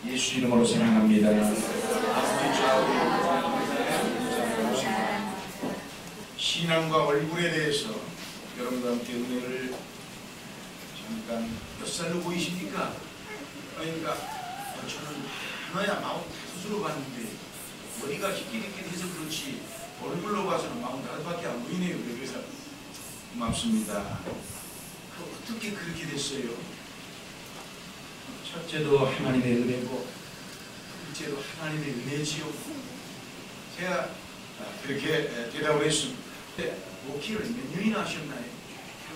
예수 이름으로 사랑합니다. 신앙과 얼굴에 대해서 여러분과 함께 은혜를 잠깐 몇 살로 보이십니까? 그러니까 저는 하나야 45으로 봤는데 머리가 희끼리끼리해서 그렇지 얼굴로 봐서는 45밖에 안 보이네요. 그래서 고맙습니다. 어떻게 그렇게 됐어요? 첫째도 하나님의 은혜고 둘째도 하나님의 은혜지요. 제가 그렇게 대답을 했습니다. 목회를 몇 년이나 하셨나요?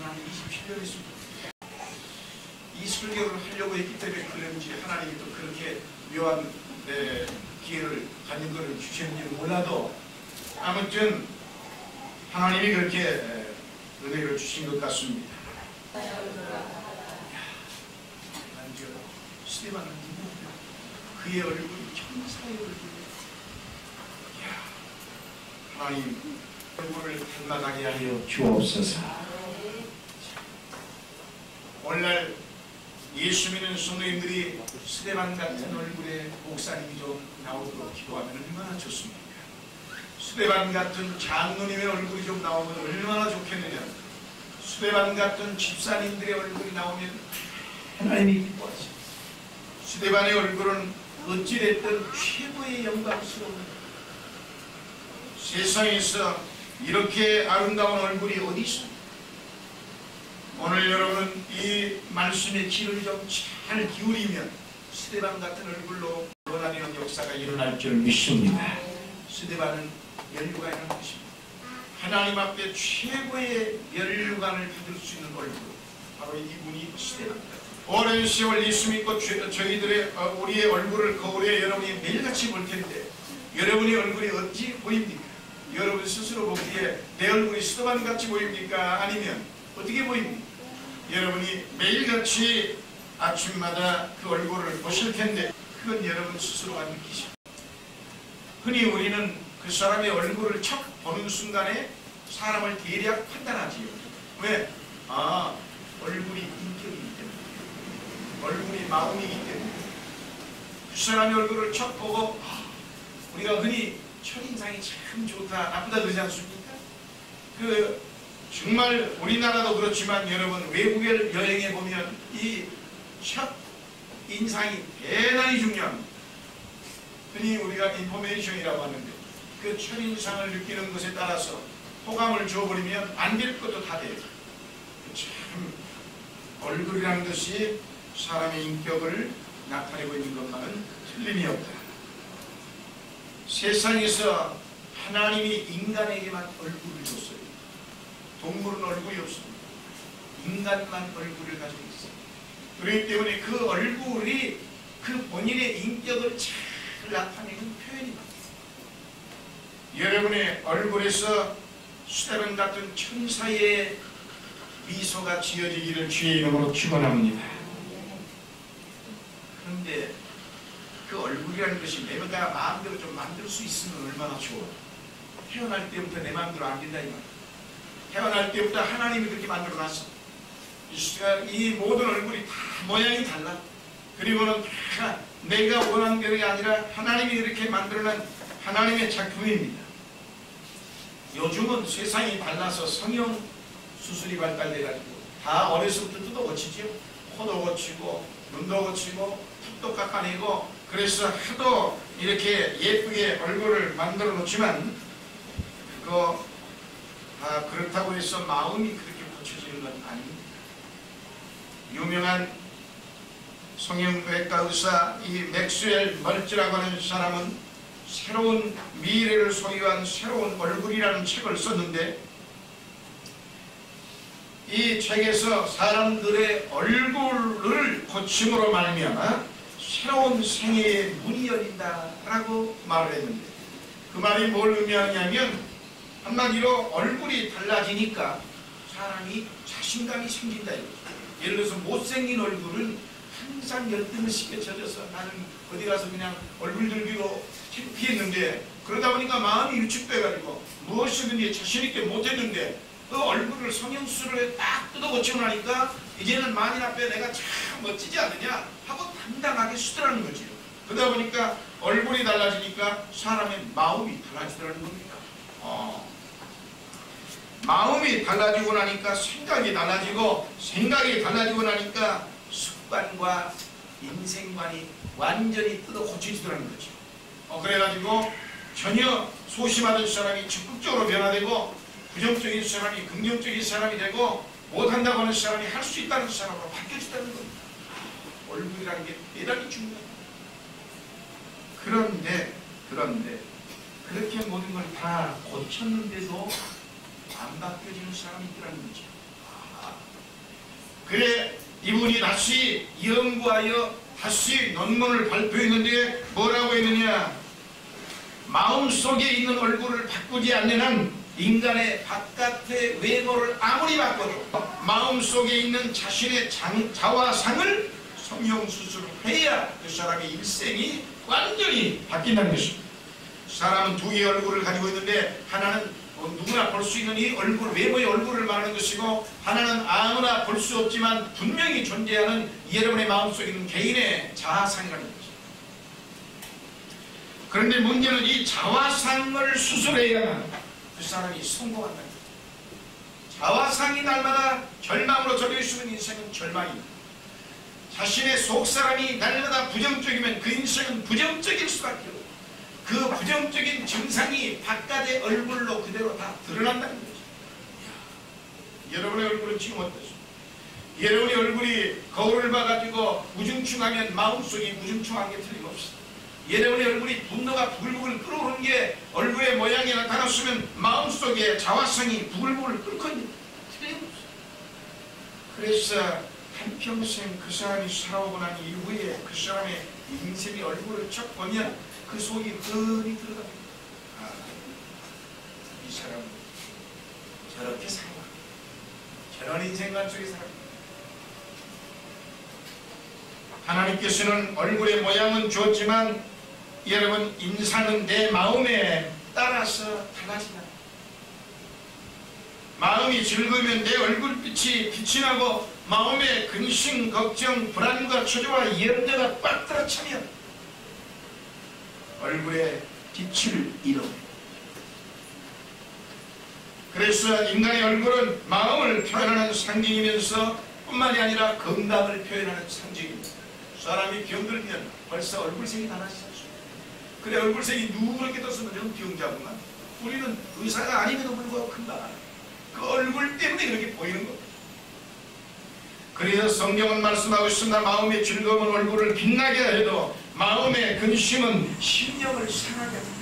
한 27년 했습니다. 이 설교를 하려고 했기 때문에 그런지 하나님이 또 그렇게 묘한 기회를 갖는 것을 주셨는지 몰라도 아무튼 하나님이 그렇게 은혜를 주신 것 같습니다. 스테반 그의 얼굴이 천사의 얼굴이에요. 하나님 얼굴을 닮아가게 하여 주옵소서. 오늘날 예수 믿는 성도님들이 스테반 같은 얼굴의 목사님이 좀 나오도록 기도하면 얼마나 좋습니까? 스테반 같은 장로님의 얼굴이 좀 나오면 얼마나 좋겠느냐. 스테반 같은 집사님들의 얼굴이 나오면 하나님이 기뻐하십니다. 스테반의 얼굴은 어찌됐든 최고의 영광스러운 세상에서 이렇게 아름다운 얼굴이 어디 있습니까? 오늘 여러분은 이 말씀의 귀를 좀 잘 기울이면 스테반 같은 얼굴로 변화되는 역사가 일어날 줄 믿습니다. 스테반은 면류관이 있는 것입니다. 하나님 앞에 최고의 면류관을 받을 수 있는 얼굴, 바로 이분이 스테반입니다. 오랜 세월 예수 믿고 저희들의 우리의 얼굴을 거울에 여러분이 매일같이 볼 텐데 여러분의 얼굴이 어찌 보입니까? 여러분 스스로 보기에 내 얼굴이 스테반같이 보입니까? 아니면 어떻게 보입니까? 여러분이 매일같이 아침마다 그 얼굴을 보실 텐데 그건 여러분 스스로가 느끼십니다. 흔히 우리는 그 사람의 얼굴을 척 보는 순간에 사람을 대략 판단하지요. 왜? 얼굴이 인격이기 때문에, 얼굴이 마음이기 때문에. 그 사람의 얼굴을 척 보고 우리가 흔히 첫인상이 참 좋다, 나쁘다 그러지 않습니까? 정말 우리나라도 그렇지만 여러분 외국에 여행해 보면 이 첫 인상이 대단히 중요합니다. 흔히 우리가 인포메이션이라고 하는데 그 첫인상을 느끼는 것에 따라서 호감을 줘버리면 안 될 것도 다 돼요. 참 얼굴이라는 것이 사람의 인격을 나타내고 있는 것만은 틀림이 없다. 세상에서 하나님이 인간에게만 얼굴을 줬어요. 동물은 얼굴이 없습니다. 인간만 얼굴을 가지고 있어요. 그렇기 때문에 그 얼굴이 그 본인의 인격을 잘 나타내는 표현입니다. 여러분의 얼굴에서 스테반 같은 천사의 미소가 지어지기를 주의 이름으로 축원합니다. 그런데 그 얼굴이라는 것이 내가 마음대로 좀 만들 수 있으면 얼마나 좋아. 태어날 때부터 내 마음대로 안 된다 이 말이야. 태어날 때부터 하나님이 그렇게 만들어놨어. 이 모든 얼굴이 다 모양이 달라. 그리고는 다 내가 원하는 게 아니라 하나님이 이렇게 만들어낸 하나님의 작품입니다. 요즘은 세상이 달라서 성형 수술이 발달돼가지고 다 어려서부터 뜯어 고치죠. 코도 고치고 눈도 고치고 턱도 깎아내고 그래서 하도 이렇게 예쁘게 얼굴을 만들어 놓지만 그거 그렇다고 해서 마음이 그렇게 고쳐지는 건 아닙니다. 유명한 성형외과 의사 이 맥스웰 멀츠라고 하는 사람은 새로운 미래를 소유한 새로운 얼굴이라는 책을 썼는데 이 책에서 사람들의 얼굴을 고침으로 말미암아 새로운 생애의 문이 열린다라고 말을 했는데 그 말이 뭘 의미하냐면 한마디로 얼굴이 달라지니까 사람이 자신감이 생긴다 이거죠. 예를 들어서 못생긴 얼굴은 항상 열등의식에 젖어서 나는 어디 가서 그냥 얼굴 들기로 창피했는데 그러다 보니까 마음이 위축돼가지고 무엇이든지 자신있게 못했는데 그 얼굴을 성형수술을 딱 뜯어 고치고 나니까 이제는 만인 앞에 내가 참 멋지지 않느냐 하고 당당하게 수들하는 거지요. 그러다 보니까 얼굴이 달라지니까 사람의 마음이 달라지더라는 겁니다. 마음이 달라지고 나니까 생각이 달라지고, 생각이 달라지고 나니까 습관과 인생관이 완전히 뜯어 고쳐지더라는 거죠. 그래가지고 전혀 소심하던 사람이 적극적으로 변화되고, 부정적인 사람이 긍정적인 사람이 되고, 못한다고 하는 사람이 할 수 있다는 사람으로 바뀌어진다는 겁니다. 얼굴이라는 게 대단히 중요합니다. 그런데 그렇게 모든 걸 다 고쳤는데도 안 바뀌어지는 사람이 있더라는 거죠. 그래 이분이 다시 연구하여 다시 논문을 발표했는데 뭐라고 했느냐, 마음속에 있는 얼굴을 바꾸지 않는 한 인간의 바깥의 외모를 아무리 바꿔도 마음속에 있는 자신의 자화상을 성형수술해야 그 사람의 일생이 완전히 바뀐다는 것입니다. 사람은 두 개의 얼굴을 가지고 있는데, 하나는 누구나 볼 수 있는 이 얼굴, 외모의 얼굴을 말하는 것이고, 하나는 아무나 볼 수 없지만 분명히 존재하는 여러분의 마음속에 있는 개인의 자화상이라는 것입니다. 그런데 문제는 이 자화상을 수술해야만 그 사람이 성공한다는 것입니다. 자화상이 날마다 절망으로 젖어 있으면 인생은 절망입니다. 자신의 속사람이 날마다 부정적이면 그 인생은 부정적일 수밖에 없고, 그 부정적인 증상이 바깥의 얼굴로 그대로 다 드러난다는 거죠. 여러분의 얼굴은 지금 어떠십니까? 여러분의 얼굴이 거울을 봐가지고 우중충하면 마음속이 우중충한 게 틀림없습니다. 여러분의 얼굴이 분노가 부글부글 끓어오르는 게 얼굴의 모양이 나타났으면 마음속에 자화상이 부글부글 끓거든요. 틀림없습니다. 그래서 한평생 그 사람이 살아오고 난 이후에 그 사람의 인생의 얼굴을 척 보면 그 속이 뻔히 들어갑니다. 이 사람은 저렇게 살아, 저런 인생관 속에 살아. 하나님께서는 얼굴의 모양은 주었지만 여러분, 인상은 내 마음에 따라서 달라진다. 마음이 즐거우면 내 얼굴빛이 빛이 나고, 마음에 근심, 걱정, 불안과 초조와 염려가 빡 들어차면 얼굴에 빛을 잃어요. 그래서 인간의 얼굴은 마음을 표현하는 상징이면서 뿐만이 아니라 건강을 표현하는 상징입니다. 사람이 병들면 벌써 얼굴색이 달라지지 않습니까? 그래, 얼굴색이 누렇게 떴으면 좀 병자구만. 우리는 의사가 아님에도 불구하고 금방 알아요. 그 얼굴 때문에 그렇게 보이는 겁니다. 그래서 성경은 말씀하고 있습니다. 마음의 즐거움은 얼굴을 빛나게 해도 마음의 근심은 심령을 상하게 합니다.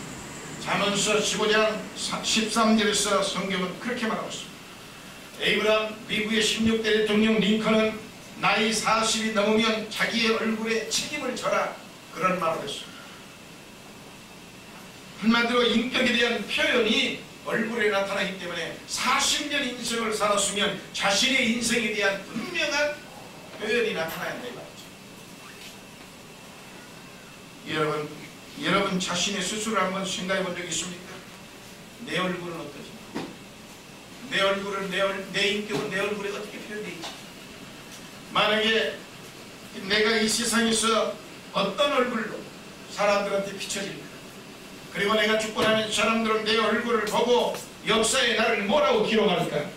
잠언서 15장 13절에서 성경은 그렇게 말하고 있습니다. 에이브람 미국의 16대 대통령 링컨은 나이 40이 넘으면 자기의 얼굴에 책임을 져라, 그런 말을 했습니다. 한마디로 인격에 대한 표현이 얼굴에 나타나기 때문에 40년 인생을 살았으면 자신의 인생에 대한 분명한 표현이 나타나야 한다, 이 말이죠. 여러분 자신의 스스로를 한번 생각해 본 적 있습니까? 내 얼굴은 어떠십니까? 내 얼굴은, 내 인격은 내 얼굴에 어떻게 표현되어 있지? 만약에 내가 이 세상에서 어떤 얼굴로 사람들한테 비춰질까? 그리고 내가 죽고 나면 사람들은 내 얼굴을 보고 역사에 나를 뭐라고 기록할까?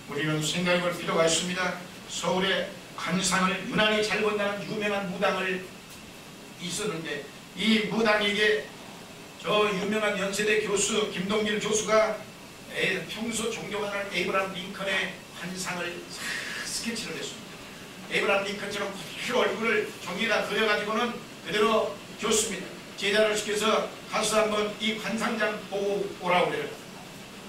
우리는 생각해 볼 필요가 있습니다. 서울에 관상을 유난히 잘 본다는 유명한 무당을 있었는데, 이 무당에게 저 유명한 연세대 교수 김동길 교수가 평소 존경하는 에이브람 링컨의 관상을 스케치를 했습니다. 에이브람 링컨처럼 그대로 얼굴을 종이에다 그려가지고는 그대로 줬습니다. 제자를 시켜서 가서 한번 이 관상장 보고 오라고 그래요.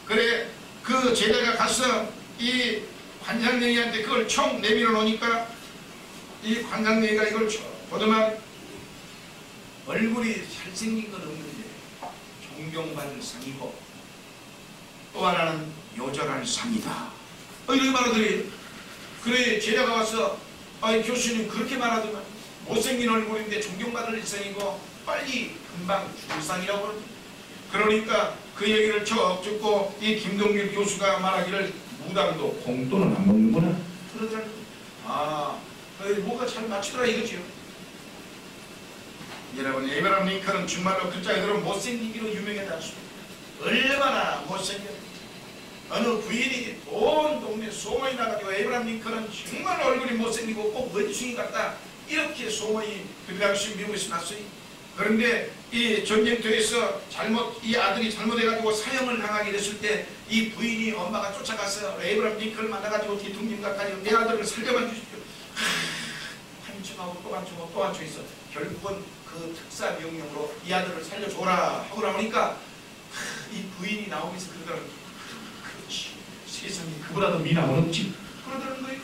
그래, 그 제자가 가서 이 관상쟁이한테 그걸 총 내밀어 놓으니까 이 관상쟁이가 이걸 보더만 얼굴이 잘생긴 건 없는데 존경받을 상이고 또 하나는 요절할 상이다, 이렇게 말하더래요. 그래, 제자가 와서 교수님 그렇게 말하더만 못생긴 얼굴인데 존경받을 상이고 빨리 금방 죽을 상이라고 그러더니, 그러니까 그 얘기를 쭉 듣고 이 김동길 교수가 말하기를 무당도 공돈은 안 먹는구나 그러더라고요. 뭐가 잘 맞추더라 이거지요. 여러분, 에이브라함 링컨은 정말로 글자 그대로 못생기기로 유명했습니다. 얼마나 못생겼는지. 어느 부인이 온 동네 소문이 나가지고 에이브라함 링컨은 정말 얼굴이 못생기고 꼭 원숭이 같다, 이렇게 소문이 그 당시 미국에서 났어요. 그런데 이 전쟁터에서 이 아들이 잘못해가지고 사형을 당하게 됐을 때 이 부인이 엄마가 쫓아가서 에이브라함 링컨을 만나가지고 대통령까지 내 아들을 살려만 주십시오. 한층하고 또 한층하고 또 한층 있어. 결국은 그 특사 명령으로 이 아들을 살려줘라 하고 나오니까 이 부인이 나오면서 그러더라고요. 그렇지, 세상에 그보다도 미남은 없지, 그러더라는 거예요.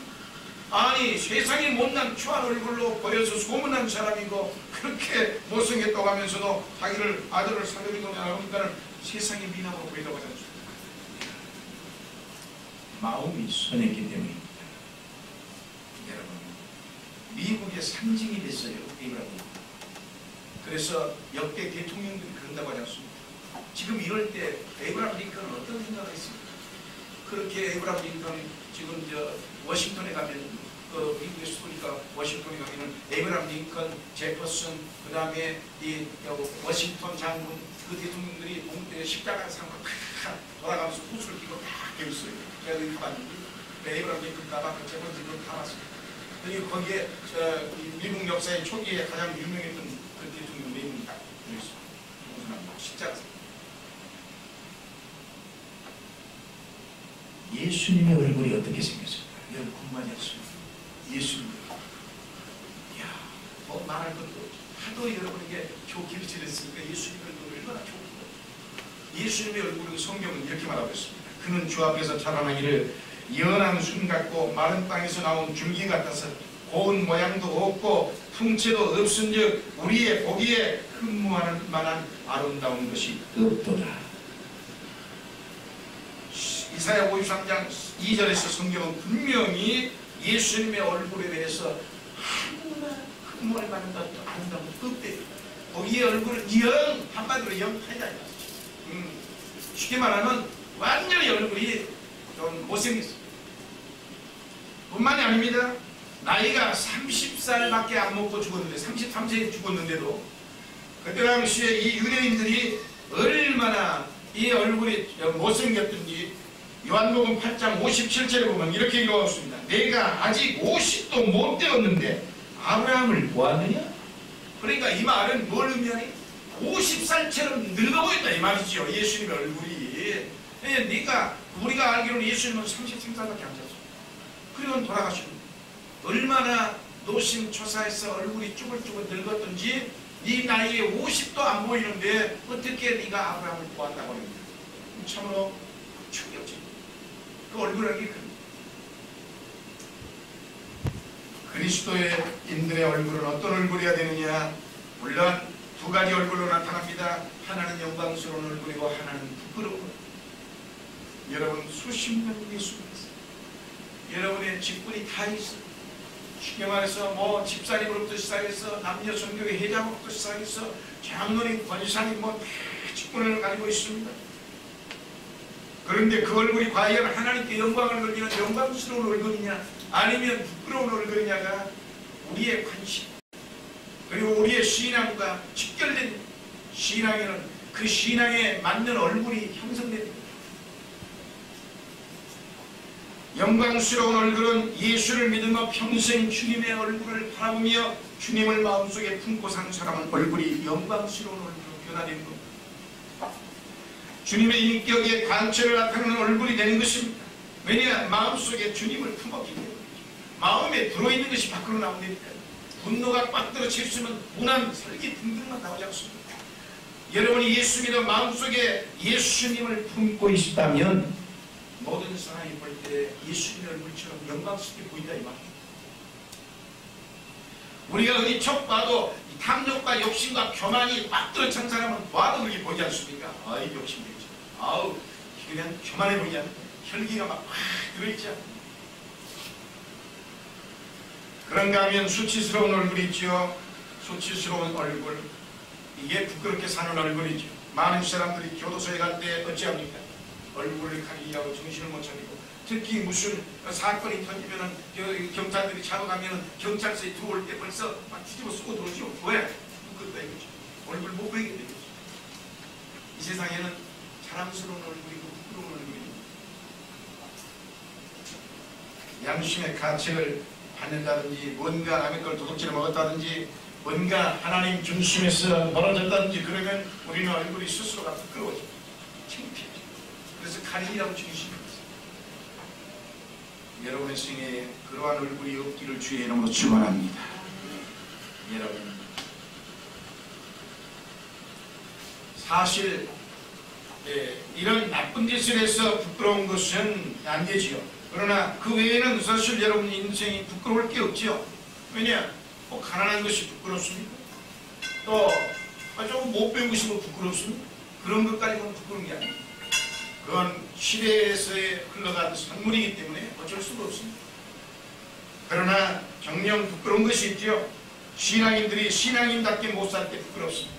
아니, 세상에 못난 추한 얼굴로 보여서 소문난 사람이고 그렇게 못생겼다고 하면서도 자기를 아들을 살려주느냐 하니까는 세상에 미남으로 보이다고 하지 않습니까? 마음이 선했기 때문입니다. 여러분, 미국의 상징이 됐어요, 에이브라함. 그래서 역대 대통령들이 그런다고 하지 않습니까? 지금 이럴 때 에이브라함 링컨은 어떤 생각을 했습니까? 그렇게 에이브라함 링컨 지금 워싱턴에 가면 미국의 수도니까 워싱턴에 가면은 에이브라함 링컨, 제퍼슨, 그 다음에 이 워싱턴 장군, 그 대통령들이 십자가 상으로 돌아가면서 호수를 끼고 딱 있어요. 제가 여기 가봤는데 에이브라함 링컨 가봤고 제퍼슨 링컨 가봤어요. 그리고 거기에 미국 역사의 초기에 가장 유명했던 그 대통령 4명이 딱 들어있어요. 십자가 상. 예수님의 얼굴이 어떻게 생겼을까? 여러분 궁금하지 않습니까? 예수님, 이야, 뭐 말할 것도 하도 여러분에게 좋기를 지냈으니까 예수님의 얼굴이 얼마나 좋고, 예수님의 얼굴은 성경은 이렇게 말하고 있습니다. 그는 주 앞에서 자라나기를 연한 순 같고 마른 땅에서 나온 줄기 같아서 고운 모양도 없고 풍채도 없은즉 우리의 보기에 흠모할 만한 아름다운 것이 없도다. 이사야 53장 2절에서 성경은 분명히 예수님의 얼굴에 대해서 하나 흠모할 만한 것도 아름다운 것도 없대요. 거기의 얼굴은 영, 한마디로 영하다. 쉽게 말하면 완전히 얼굴이 좀 못생겼어요. 뿐만이 아닙니다. 나이가 30살밖에 안 먹고 죽었는데, 33세에 죽었는데도 그때 당시에 이 유대인들이 얼마나 이 얼굴이 못생겼던지 요한복음 8장 57절에 보면 이렇게 읽어왔습니다. 내가 아직 50도 못 되었는데 아브라함을 보았느냐? 그러니까 이 말은 뭘 의미하니? 50살처럼 늙어 보였다 이 말이죠. 예수님의 얼굴이. 네가 우리가 알기로는 예수님은 33살밖에 안 잤어. 그리고 돌아가시고 얼마나 노심초사해서 얼굴이 쭈글쭈글 늙었던지 네 나이에 50도 안 보이는데 어떻게 네가 아브라함을 보았다고 합니다. 참으로 충격적이에요. 그 얼굴이라는 게 그리스도인들의 얼굴은 어떤 얼굴이어야 되느냐? 물론 두 가지 얼굴로 나타납니다. 하나는 영광스러운 얼굴이고 하나는 부끄러운 얼굴. 여러분 수십 년 예수 믿었어요. 여러분의 직분이 다 있어요. 쉽게 말해서 뭐 집사님으로부터 시작해서 남녀 선교회 회장으로부터 시작해서 장로님, 권사님 뭐 다 직분을 가지고 있습니다. 그런데 그 얼굴이 과연 하나님께 영광을 돌리는 영광스러운 얼굴이냐 아니면 부끄러운 얼굴이냐가 우리의 관심, 그리고 우리의 신앙과 직결된 신앙에는 그 신앙에 맞는 얼굴이 형성됩니다. 영광스러운 얼굴은 예수를 믿으며 평생 주님의 얼굴을 바라보며 주님을 마음속에 품고 산 사람은 얼굴이 영광스러운 얼굴로 변화되는 겁니다. 주님의 인격의 관철을 나타내는 얼굴이 되는 것입니다. 왜냐? 마음속에 주님을 품었기 때문에. 마음에 들어있는 것이 밖으로 나오니까. 분노가 꽉 들어 채우면 무난, 설기 등등만 나오지 않습니다. 여러분이 예수 믿어 마음속에 예수님을 품고 있다면 모든 사람이 볼 때 예수님의 얼굴처럼 영광스럽게 보인다 이 말이죠. 우리가 어디 척 봐도 탐욕과 욕심과 교만이 꽉 들어 찬 사람은 봐도 그렇게 보이지 않습니까? 아이 욕심 되지. 아우 그냥 교만해 보이지 않습니까? 혈기가 막 들어있지 않습니까? 그런가 하면 수치스러운 얼굴이 있죠. 수치스러운 얼굴, 이게 부끄럽게 사는 얼굴이죠. 많은 사람들이 교도소에 갈 때 어찌합니까? 얼굴을 가리기 하고 정신을 못 차리고, 특히 무슨 사건이 터지면은 경찰들이 잡아가면은 경찰서에 들어올 때 벌써 막 뒤집어 쓰고 들어오죠. 왜? 부끄럽다 이거죠. 세상에는 자랑스러운 얼굴이고 부끄러운 얼굴입니다. 양심의 가책을 받는다든지 뭔가 남의 걸 도둑질을 먹었다든지 뭔가 하나님 중심에서 멀어졌다든지 그러면 우리는 얼굴이 스스로가 부끄러워집니다. 창피해져. 그래서 가림이라고 중심입니다. 여러분의 생애에 그러한 얼굴이 없기를 주의 이름으로 축원합니다. 여러분, 사실 이런 나쁜 짓을 해서 부끄러운 것은 안 되지요. 그러나 그 외에는 사실 여러분 인생이 부끄러울 게 없지요. 왜냐? 뭐 가난한 것이 부끄럽습니까? 또 조금 못 배운 것이 뭐 부끄럽습니까? 그런 것까지는 부끄러운 게 아닙니다. 그건 시대에서의 흘러간 산물이기 때문에 어쩔 수가 없습니다. 그러나 정녕 부끄러운 것이 있죠. 신앙인들이 신앙인답게 못 살 때 부끄럽습니다.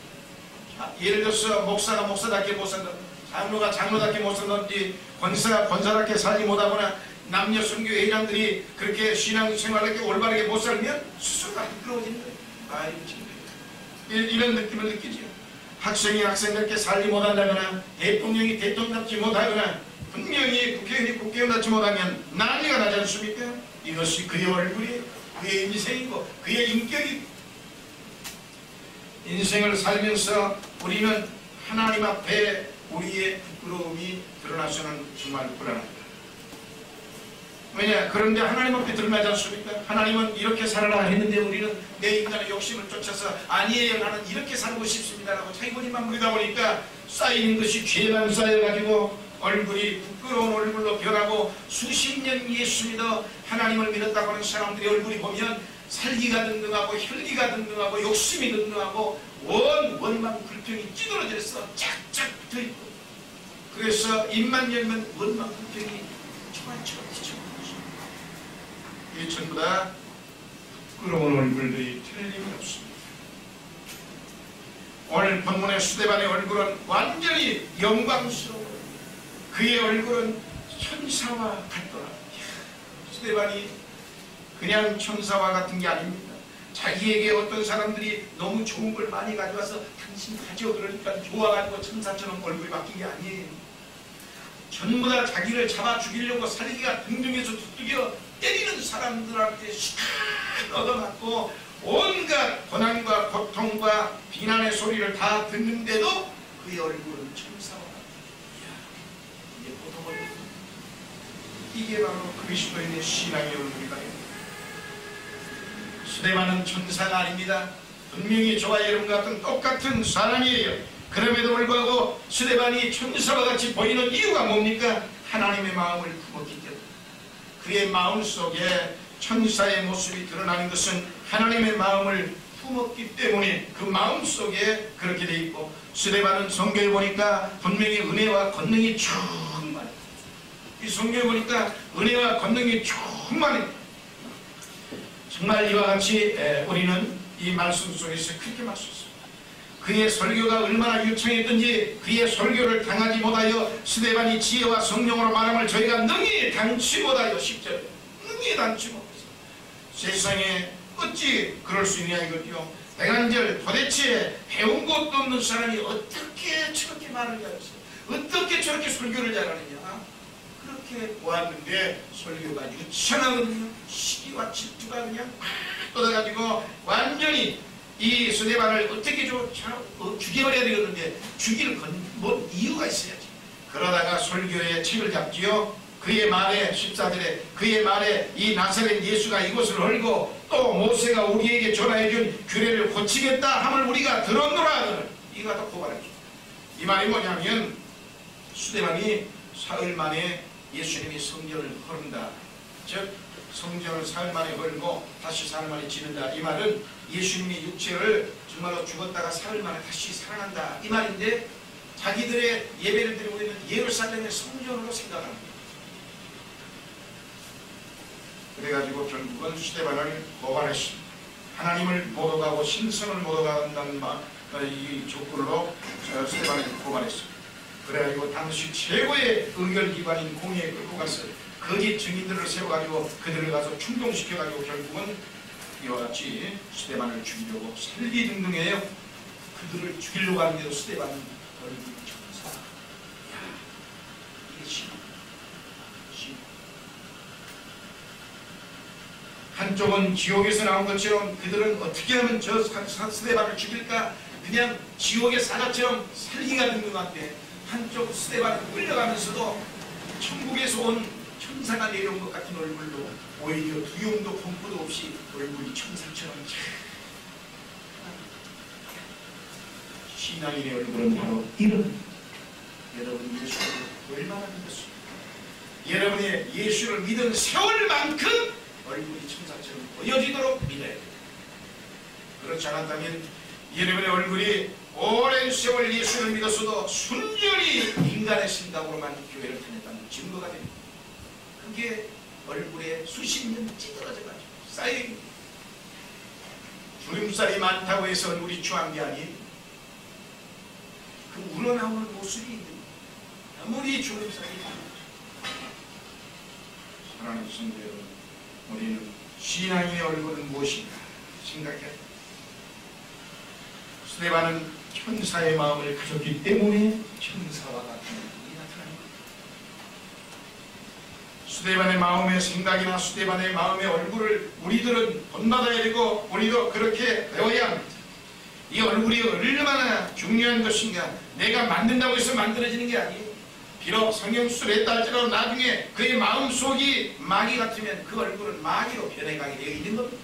예를 들어서 목사가 목사답게 못 산다, 장로가 장로답게 못 산다든지 권사가 권사답게 살지 못하거나 남녀 선교 회장들이 그렇게 신앙생활을 이렇게 올바르게 못 살면 스스로가 부끄러워지는 거예요. 아이고 지금 이런 느낌을 느끼죠. 학생이 학생답게 살지 못한다거나 대통령이 대통령답지 못하거나 분명히 국회의원이 국회의원답지 못하면 난리가 나지 않습니까? 이것이 그의 얼굴이 그의 인생이고 그의 인격이고, 인생을 살면서 우리는 하나님 앞에 우리의 부끄러움이 드러나서는 정말 불안합니다. 왜냐? 그런데 하나님 앞에 드러나지 않습니까? 하나님은 이렇게 살아라 했는데 우리는 내 인간의 욕심을 쫓아서 아니에요, 나는 이렇게 살고 싶습니다라고 자기 본인만 부리다 보니까 쌓이는 것이 죄만 쌓여가지고 얼굴이 부끄러운 얼굴로 변하고, 수십 년 예수 믿어 하나님을 믿었다고 하는 사람들의 얼굴이 보면 살기가 등등하고 혈기가 등등하고 욕심이 등등하고 원망 불평이 찌그러져서 쫙쫙 붙어있고, 그래서 입만 열면 원망 불평이 초반초반 뒤집어지죠. 이 전부 다 부끄러운 얼굴들이 틀림이 없습니다. 오늘 본문의 스데반의 얼굴은 완전히 영광스러워요. 그의 얼굴은 천사와 같더라. 스데반이 그냥 천사와 같은 게 아닙니다. 자기에게 어떤 사람들이 너무 좋은 걸 많이 가져와서 당신 가져 그러니까 좋아가지고 천사처럼 얼굴이 바뀐 게 아니에요. 전부 다 자기를 잡아 죽이려고 살기가 등등해서 두들겨 때리는 사람들한테 씩 얻어맞고 온갖 고난과 고통과 비난의 소리를 다 듣는데도 그의 얼굴은 천사와 같아요. 이게 보통 얼굴, 이게 바로 그리스도인의 신앙의 얼굴이다. 스데반은 천사가 아닙니다. 분명히 저와 여러분 같은 똑같은 사람이에요. 그럼에도 불구하고 스데반이 천사와 같이 보이는 이유가 뭡니까? 하나님의 마음을 품었기 때문에. 그의 마음 속에 천사의 모습이 드러나는 것은 하나님의 마음을 품었기 때문에 그 마음 속에 그렇게 돼 있고, 스데반은 성경에 보니까 분명히 은혜와 권능이 충만해. 이 성경에 보니까 은혜와 권능이 충만해. 정말 이와 같이 우리는 이 말씀 속에서 그렇게 말씀했습니다. 그의 설교가 얼마나 유창했든지 그의 설교를 당하지 못하여 스데반이 지혜와 성령으로 말함을 저희가 능히 당치 못하여 10절 능히 당치 못하여 세상에 어찌 그럴 수 있냐 이거죠. 백한절 도대체 배운 것도 없는 사람이 어떻게 저렇게 말을 잘했어요? 어떻게 저렇게 설교를 잘하느냐? 그렇게 보았는데 설교가 유창하거든요. 시기와 질투가 그냥 막 쏟아가지고 완전히 이 스데반을 어떻게 죽여버려야 되겠는데 죽일 뭔 이유가 있어야지. 그러다가 설교의 책을 잡지요. 그의 말에 14절에 그의 말에 이 나사렛 예수가 이곳을 헐고 또 모세가 우리에게 전하해준 규례를 고치겠다 함을 우리가 들었노라. 이거 다 고발했죠. 이 말이 뭐냐면 스데반이 사흘 만에 예수님이 성전을 헐는다, 즉 성전을 사흘 만에 헐고 다시 사흘 만에 지는다. 이 말은 예수님이 육체를 정말로 죽었다가 사흘 만에 다시 살아난다 이 말인데, 자기들의 예배를 드리고 있는 예루살렘의 성전으로 생각합니다. 그래가지고 결국은 스데반을 고발했습니다. 하나님을 모독하고 신성을 모독한다는 이 조건으로 스데반을 고발했습니다. 그래가지고 당시 최고의 의결기관인 공회에 끌고 갔어요. 거기 증인들을 세워가지고 그들을 가서 충동시켜가지고 결국은 이와 같이 스데반을 죽이려고 살기등등해요. 그들을 죽이려고 하는데도 스데반은 얼굴이 천사. 이게 신. 한쪽은 지옥에서 나온 것처럼 그들은 어떻게 하면 저 스데반을 죽일까 그냥 지옥의 사자처럼 살기가 된 것 같대. 한쪽 스데반을 끌려가면서도 천국에서 온 천사가 내려온 것 같은 얼굴로 오히려 두려움도 공포도 없이 얼굴이 천사처럼 신앙인의 얼굴은 바로 이런 여러분 예수를 얼마나 믿었습니까? 여러분의 예수를 믿은 세월만큼 얼굴이 천사처럼 보여지도록 믿어야 됩니다. 그렇지 않았다면 여러분의 얼굴이 오랜 세월 예수를 믿었어도 순전히 인간의 생각으로만 교회를 다녔다는 증거가 됩니다. 그게 얼굴에 수십 년 찌들어져가지고 쌓여있는 주름살이 많다고 해서 얼굴이 추한 게 아니에요. 그 우러나오는 모습이 있는 아무리 주름살이 많아도 사랑하는 성도 여러분, 우리는 신앙인의 얼굴은 무엇인가 생각해야 합니다. 스데반은 천사의 마음을 가졌기 때문에 천사와 같은 모습이 나타납니다. 스데반의 마음의 생각이나 스데반의 마음의 얼굴을 우리들은 본받아야 되고 우리도 그렇게 배워야 합니다. 이 얼굴이 얼마나 중요한 것인가. 내가 만든다고 해서 만들어지는 게 아니에요. 비록 성형수술을 했다 할지라도 나중에 그의 마음속이 마귀 같으면 그 얼굴은 마귀로 변해가게 되어 있는 겁니다.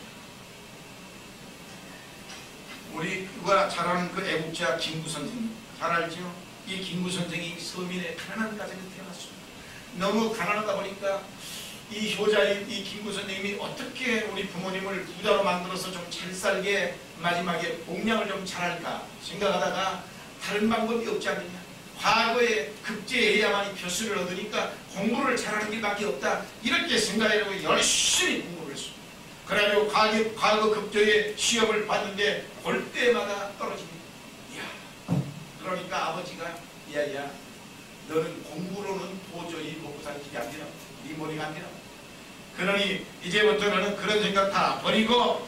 우리가 잘 아는 그 애국자 김구 선생 잘 알죠? 이 김구 선생이 서민의 가난한 가정에 태어났습니다. 너무 가난하다 보니까 이 효자인 이 김구 선생님이 어떻게 우리 부모님을 부자로 만들어서 좀 잘 살게 마지막에 복량을 좀 잘할까 생각하다가 다른 방법이 없지 않느냐. 과거에 급제해야만이 벼슬을 얻으니까 공부를 잘하는 길밖에 없다. 이렇게 생각하고 열심히 공부를 했습니다. 그래가지고 과거 급제에 시험을 봤는데 볼 때마다 떨어집니다. 이야, 그러니까 아버지가 야야 너는 공부로는 도저히 먹고 살 길이 안 되나? 네 머리가 안 되나? 그러니 이제부터 너는 그런 생각 다 버리고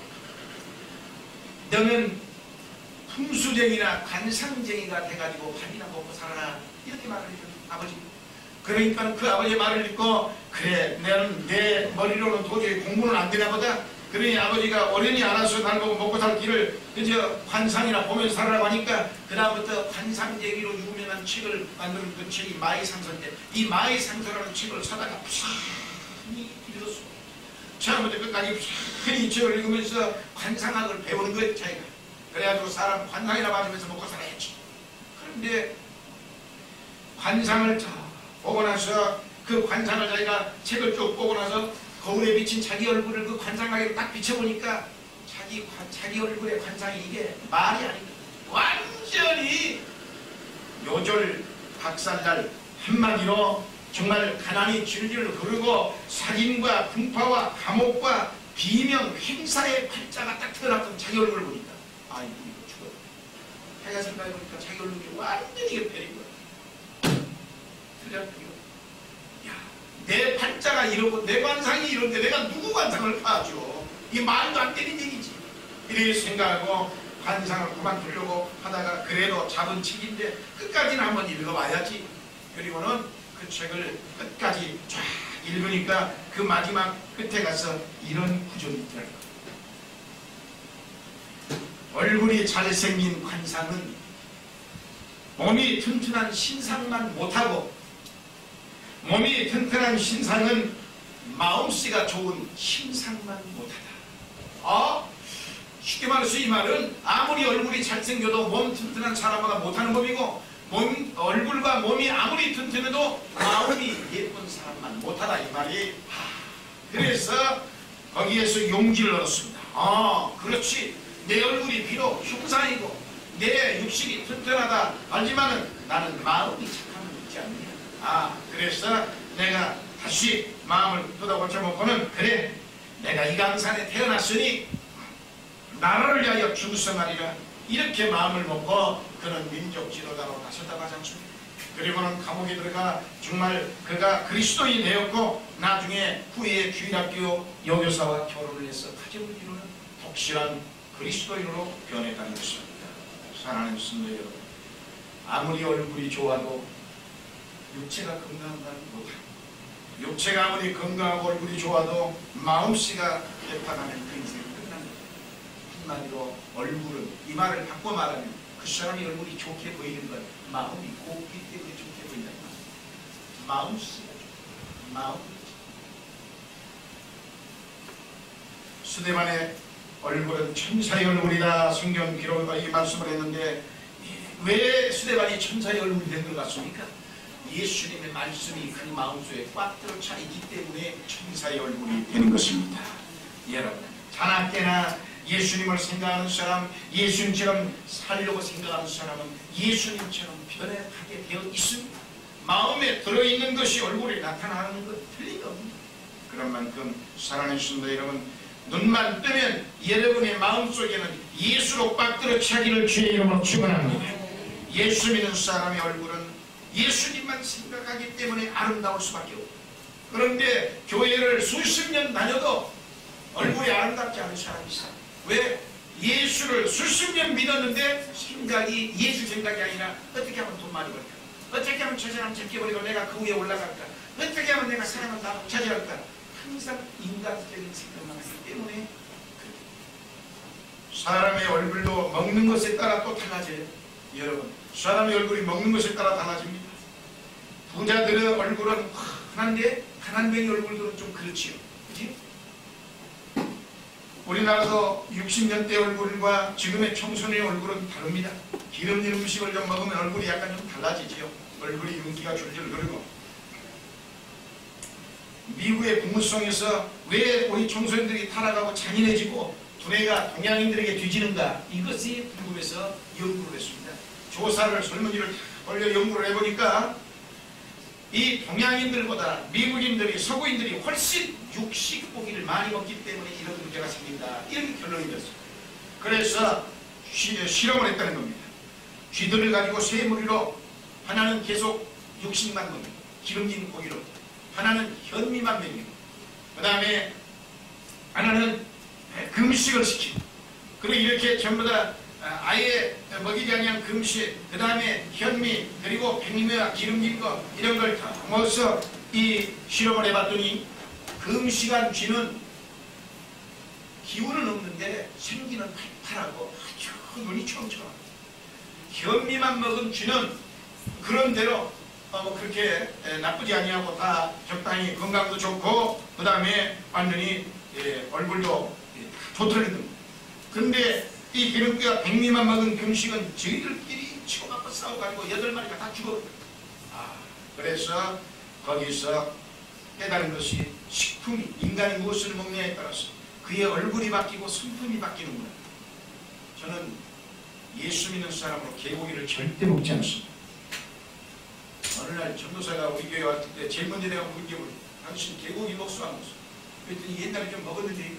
너는 풍수쟁이나 관상쟁이가 돼가지고 밥이나 먹고 살아라. 이렇게 말을 해줘요. 아버지. 그러니까 그 아버지의 말을 듣고 그래 나는 내 머리로는 도저히 공부는 안 되나 보다. 그러니 아버지가 어련히 알아서 날 보고 먹고 살 길을 그저 관상이나 보면서 살아라고 하니까 그다음부터 관상쟁이로 유명한 책을 만드는 그 책이 마이상서인데 이 마이상서라는 책을 사다가 푸산히 읽었어. 처음부터 끝까지 푸산히 이 책을 읽으면서 관상학을 배우는 거예요. 자기가. 그래가지고 사람 관상이나 받으면서 먹고 살아야지. 그런데 관상을 다 보고 나서 그 관상을 자기가 책을 쭉 보고 나서 거울에 비친 자기 얼굴을 그 관상하게 딱 비춰보니까 자기 얼굴의 관상이 이게 말이 아닙니다. 완전히 요절 박살날 한마디로 정말 가난이 줄줄 흐르고 살인과 풍파와 감옥과 비명 행사의 팔자가 딱 드러났던 자기 얼굴을 보니까 아이고 이거 죽어요. 자기가 생각해보니까 자기 얼굴이 완전히 개편인 거야. 틀렸고요. 내 팔자가 이러고 내 관상이 이런데 내가 누구 관상을 봐줘. 이게 말도 안 되는 얘기지. 이렇게 생각하고 관상을 그만두려고 하다가 그래도 잡은 책인데 끝까지는 한번 읽어봐야지. 그리고는 그 책을 끝까지 쫙 읽으니까 그 마지막 끝에 가서 이런 구절이 있더라고요. 얼굴이 잘생긴 관상은 몸이 튼튼한 신상만 못하고 몸이 튼튼한 신상은 마음씨가 좋은 심상만 못하다. 쉽게 말해서 이 말은 아무리 얼굴이 잘생겨도 몸 튼튼한 사람보다 못하는 법이고 얼굴과 몸이 아무리 튼튼해도 마음이 예쁜 사람만 못하다 이 말이. 그래서 거기에서 용기를 얻었습니다. 그렇지. 내 얼굴이 비록 흉상이고 내 육식이 튼튼하다 하지만은 나는 마음이 착함은 있지 않느냐. 그래서 내가 다시 마음을 뜯어고쳐먹고는 그래 내가 이 강산에 태어났으니 나라를 위하여 충성하리라. 이렇게 마음을 먹고 그는 민족 지도자로 나섰다고 하지 않습니까? 그리고는 감옥에 들어가 정말 그가 그리스도인이 되었고 나중에 후에 주일학교 여교사와 결혼을 해서 가정을 이루는 독실한 그리스도인으로 변해가는 것입니다. 사랑하는 성도 여러분, 아무리 얼굴이 좋아도 육체가 건강한다는 못합니다. 육체가 아무리 건강하고 얼굴이 좋아도 마음씨가 개판하면 그 인생이 끝납니다. 한마디로 얼굴은, 이 말을 바꿔 말하면 그 사람이 얼굴이 좋게 보이는 건 마음이 곱기 때문에 좋게 보인다는 말입니다. 마음씨가 좋다. 마음이 스데반의 얼굴은 천사의 얼굴이다. 성경 기록과 이 말씀을 했는데 왜 스데반이 천사의 얼굴이 된 것 같습니까? 예수님의 말씀이 그 마음속에 꽉 들어차 있기 때문에 천사의 얼굴이 되는 것입니다. 여러분, 자나깨나 예수님을 생각하는 사람, 예수님처럼 살려고 생각하는 사람은 예수님처럼 변해가게 되어 있습니다. 마음에 들어있는 것이 얼굴에 나타나는 것 틀리가 없습니다. 그런 만큼 사랑하는 여러분, 눈만 뜨면 여러분의 마음속에는 예수로 꽉 들어차기를 주의 이름으로 축원합니다. 예수 믿는 사람의 얼굴은 예수님만 생각하기 때문에 아름다울 수밖에 없고, 그런데 교회를 수십 년 다녀도 얼굴이 아름답지 않은 사람이 있어요. 왜? 예수를 수십 년 믿었는데 생각이 예수 생각이 아니라 어떻게 하면 돈 많이 벌까, 어떻게 하면 저 사람 제껴버리고 내가 그 위에 올라갈까, 어떻게 하면 내가 사람을 다 차지할까, 항상 인간적인 생각만 하기 때문에 사람의 얼굴도 먹는 것에 따라 또 달라져요. 여러분, 사람의 얼굴이 먹는 것에 따라 달라집니다. 부자들의 얼굴은 흔한데 가난뱅이 얼굴들은 좀 그렇지요. 그치? 우리나라도 60년대 얼굴과 지금의 청소년의 얼굴은 다릅니다. 기름진 음식을 좀 먹으면 얼굴이 약간 좀 달라지지요. 얼굴이 윤기가 줄줄 흐르고. 미국의 북무성에서 왜 우리 청소년들이 타락하고 잔인해지고 두뇌가 동양인들에게 뒤지는가, 이것이 궁금해서 연구를 했습니다. 조사를 설문지를 올려 연구를 해보니까 이 동양인들보다 미국인들이, 서구인들이 훨씬 육식 고기를 많이 먹기 때문에 이런 문제가 생긴다, 이런 결론이 됐어요. 그래서 실험을 했다는 겁니다. 쥐들을 가지고 세 무리로, 하나는 계속 육식만 먹이고 기름진 고기로, 하나는 현미만 먹이고, 그 다음에 하나는 금식을 시키고, 그리고 이렇게 전부 다 아예 먹이지 아니한 금식, 그 다음에 현미, 그리고 백미와 기름진 거, 이런 걸 다 모아서 이 실험을 해봤더니 금식한 쥐는 기운은 없는데 생기는 팔팔하고 아주 눈이 청청하고, 현미만 먹은 쥐는 그런대로 그렇게 나쁘지 아니하고 다 적당히 건강도 좋고, 그 다음에 완전히 얼굴도 좋더라는 겁니다. 근데 이 기름기가 백미만 먹은 금식은 저희들끼리 치고받고 싸워가지고 8마리가 다 죽어. 그래서 거기서 깨달은 것이 식품이, 인간이 무엇을 먹느냐에 따라서 그의 얼굴이 바뀌고 성품이 바뀌는구나. 저는 예수 믿는 사람으로 개고기를 절대 먹지 않습니다. 어느 날 전도사가 우리 교회 왔을 때 제일 먼저 내가 물은 게 당신 개고기 먹수 안 먹수? 그랬더니 옛날에 좀 먹었는데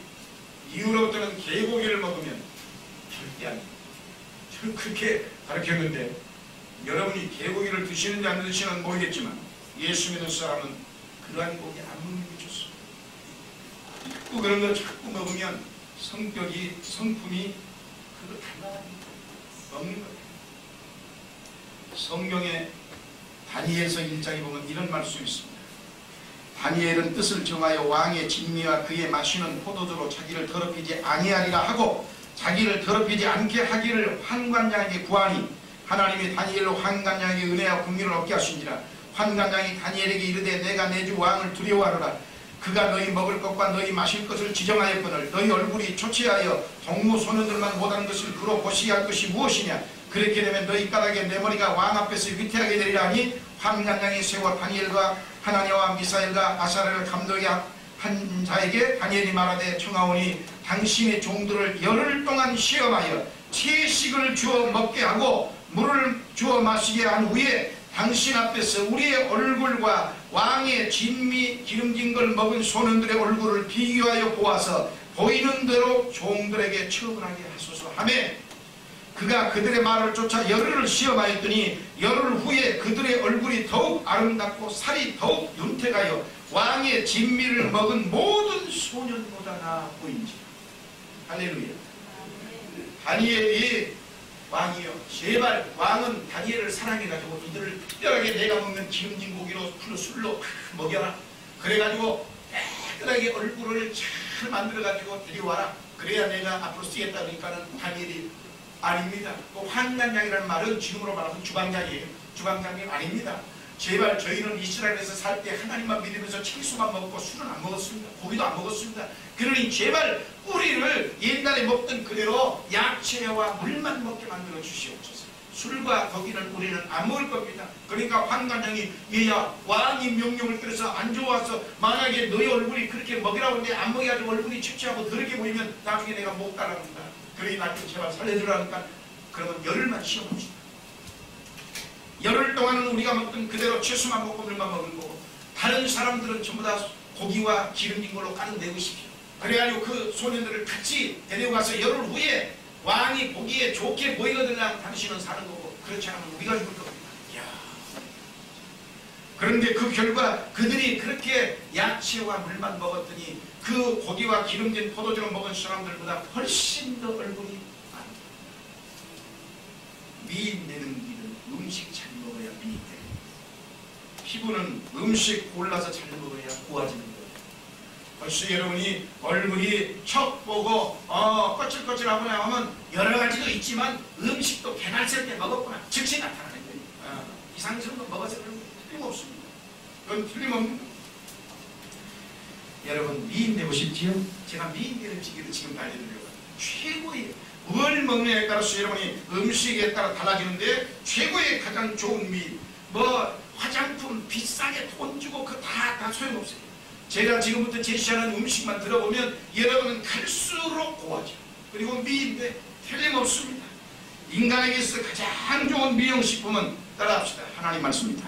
이후로부터는 개고기를 먹으면 절대 안 돼요. 저는 그렇게 가르쳤는데, 여러분이 개고기를 드시는지 안 드시는지 모르겠지만 예수 믿는 사람은 그러한 고기 안 먹는 게 좋습니다. 자꾸 그런 거 자꾸 먹으면 성격이, 성품이 그거 달라집니다. 먹는 거예요. 성경에 다니엘서 1장에 보면 이런 말씀이 있습니다. 다니엘은 뜻을 정하여 왕의 진미와 그의 마시는 포도주로 자기를 더럽히지 아니하리라 하고 자기를 더럽히지 않게 하기를 환관장에게 구하니 하나님이 다니엘로 환관장에게 은혜와 긍휼을 얻게 하신지라. 환관장이 다니엘에게 이르되 내가 내 주 왕을 두려워하노라. 그가 너희 먹을 것과 너희 마실 것을 지정하였거늘 너희 얼굴이 초췌하여 동무 소년들만 못하는 것을 그로 보시게 할 것이 무엇이냐. 그렇게 되면 너희 까닭에 내 머리가 왕 앞에서 위태하게 되리라 하니 환관장이 세워 다니엘과 하나냐와 미사엘과 아사랴를 감독하게 한 자에게 다니엘이 말하되 청하오니 당신의 종들을 열흘 동안 시험하여 채식을 주어 먹게 하고 물을 주어 마시게 한 후에 당신 앞에서 우리의 얼굴과 왕의 진미 기름진 걸 먹은 소년들의 얼굴을 비교하여 보아서 보이는 대로 종들에게 처분하게 하소서 하며, 그가 그들의 말을 쫓아 열흘을 시험하였더니 열흘 후에 그들의 얼굴이 더욱 아름답고 살이 더욱 윤택하여 왕의 진미를 먹은 모든 소년보다 나아 보인지라. 할렐루야. 다니엘이 왕이여 제발 왕은 다니엘을 사랑해가지고 이들을 특별하게 내가 먹는 기름진 고기로 술로 먹여라. 그래가지고 깨끗하게 얼굴을 잘 만들어가지고 데려와라. 그래야 내가 앞으로 쓰겠다. 그러니까는 다니엘이 아닙니다. 또 환관장이라는 말은 지금으로 말하면 주방장이에요. 주방장이 아닙니다. 제발 저희는 이스라엘에서 살 때 하나님만 믿으면서 채소만 먹고 술은 안 먹었습니다. 고기도 안 먹었습니다. 그러니 제발 우리를 옛날에 먹던 그대로 야채와 물만 먹게 만들어 주시옵소서. 술과 고기는 우리는 안 먹을 겁니다. 그러니까 환관장이 얘야 왕이 명령을 들어서 안 좋아서 만약에 너희 얼굴이 그렇게 먹이라고 하는데 안 먹여가지고 얼굴이 칙칙하고 더럽게 보이면 나중에 내가 못 따라간다. 그러니 나 좀 제발 살려주라니까. 그러면 열흘만 쉬어봅시다. 열흘 동안은 우리가 먹던 그대로 채소만 먹고 물만 먹는 거고 다른 사람들은 전부 다 고기와 기름진 걸로 가득 내으십시오. 그래가지고 그 소년들을 같이 데려가서 열흘 후에 왕이 보기에 좋게 보이거든 당신은 사는 거고 그렇지 않으면 우리가 죽을 겁니다. 이야. 그런데 그 결과 그들이 그렇게 야채와 물만 먹었더니 그 고기와 기름진 포도주를 먹은 사람들보다 훨씬 더 얼굴이 많다. 미인 되는 길은 음식 잘 먹어야 미인 되는 거예요. 피부는 음식 골라서 잘 먹어야 고와지는 거예요. 벌써 여러분이 얼굴이 척 보고 거칠거칠하구나 하면 여러 가지도 있지만 음식도 개날셀 때 먹었구나 즉시 나타나는 거예요. 이상스러운 거 먹어서 그런 거 틀림없습니다. 그건 틀림없는 여러분 미인 되고 싶지요? 제가 미인 되는 비결을 지금 알려드려요. 최고의 뭘 먹느냐에 따라서 여러분이 음식에 따라 달라지는데 최고의 가장 좋은 미인 뭐 화장품 비싸게 돈 주고 그 다 소용없어요. 제가 지금부터 제시하는 음식만 들어보면 여러분은 갈수록 고와져. 그리고 미인데 틀림없습니다. 인간에게서 가장 좋은 미용식품은 따라합시다. 하나님 말씀입니다.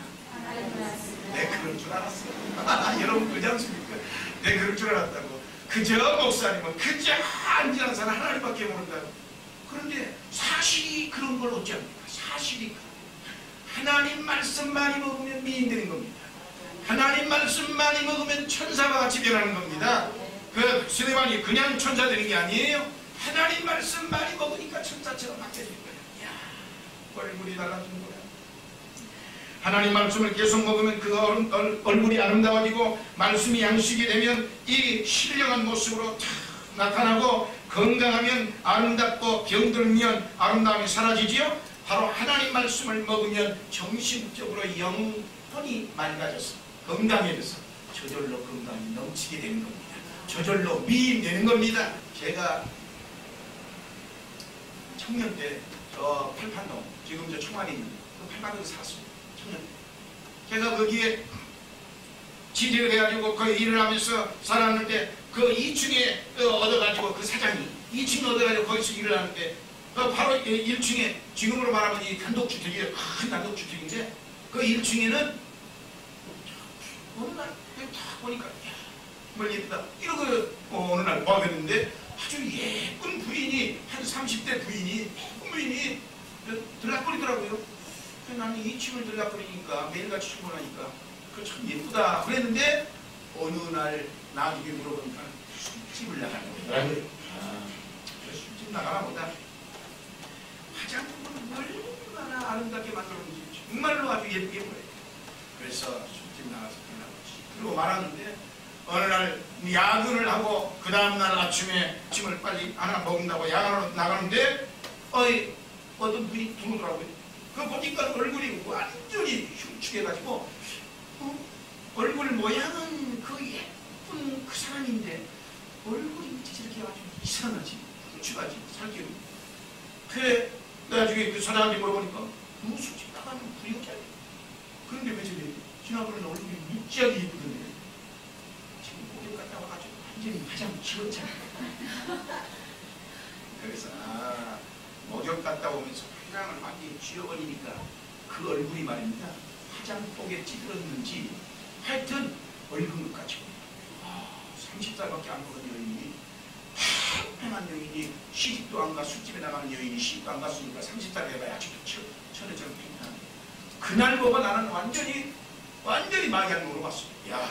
내 그럴 줄 알았어요. 여러분 그지 않습니까? 내 그럴 줄 알았다고. 그저 목사님은 그저 안지한 사람 하나님밖에 모른다고. 그런데 사실이 그런 걸 어찌 합니까? 사실이 그런 하나님 말씀 많이 먹으면 미인 되는 겁니다. 하나님 말씀 많이 먹으면 천사와 같이 변하는 겁니다. 그 스데반이 그냥 천사 되는 게 아니에요. 하나님 말씀 많이 먹으니까 천사처럼 바뀌어질 거예요. 이야, 얼굴이 달라지는 거야. 하나님 말씀을 계속 먹으면 그 얼굴이 아름다워지고 말씀이 양식이 되면 이 신령한 모습으로 탁 나타나고 건강하면 아름답고 병들면 아름다움이 사라지지요. 바로 하나님 말씀을 먹으면 정신적으로 영혼이 맑아져서 건강해져서 저절로 건강이 넘치게 되는 겁니다. 저절로 미인 되는 겁니다. 제가 청년 때 저 팔판동 지금 저 청안에 있는 그 팔판동에 살았습니다. 청년 때 제가 거기에 지리를 해가지고 그 일을 하면서 살았는데 그 2층에 얻어가지고 그 사장이 2층에 얻어가지고 거기서 일을 하는데 바로 1층에 지금으로 말하면 이 단독주택이에요. 큰 단독주택인데 그 1층에는 어느 날 딱 보니까 정말 예쁘다 이러고 어느 날 보았는데 아주 예쁜 부인이 한 30대 부인이 예쁜 부인이 들락거리더라고요. 나는 2층을 들락거리니까 매일같이 출근하니까 그 참 예쁘다 그랬는데 어느 날 나중에 물어보니까 술집을 나가는 거예요. 술집 나가나 보다. 화장품을 얼마나 아름답게 만들었는지 정말로 아주 예쁘게 보여요. 그래서 술집 나가서 그리고 말하는데 어느 날 야근을 하고 그 다음날 아침에 아침을 빨리 하나 먹는다고 야근으로 나가는데 어떤 분이 들어오더라고요. 그거 보니까 얼굴이 완전히 흉측해가지고 얼굴 모양은 그 예쁜 그 사람인데 얼굴이 저렇게 아주 이상하지 흉측하지 살기로. 그래 나중에 그 사람한테 물어보니까 술집 나가는 불효자야. 그런데 왜 저래? 지난번에는 얼굴이 무지하게 예쁘던데 지금 목욕 갔다 와가지고 완전히 화장 지웠잖아. 그래서 목욕 갔다 오면서 화장을 완전히 지워버리니까 그 얼굴이 말입니다. 화장복에 찌들었는지 하여튼 얼굴 같이 30살밖에 안 먹은 여인이 평평한 여인이 시집도 안 가 술집에 나가는 여인이 시집도 안 갔으니까 30살 돼봐야 아직도 천혜처럼 평평한. 그날 보고 나는 완전히 마귀한으로 봤습니다. 이야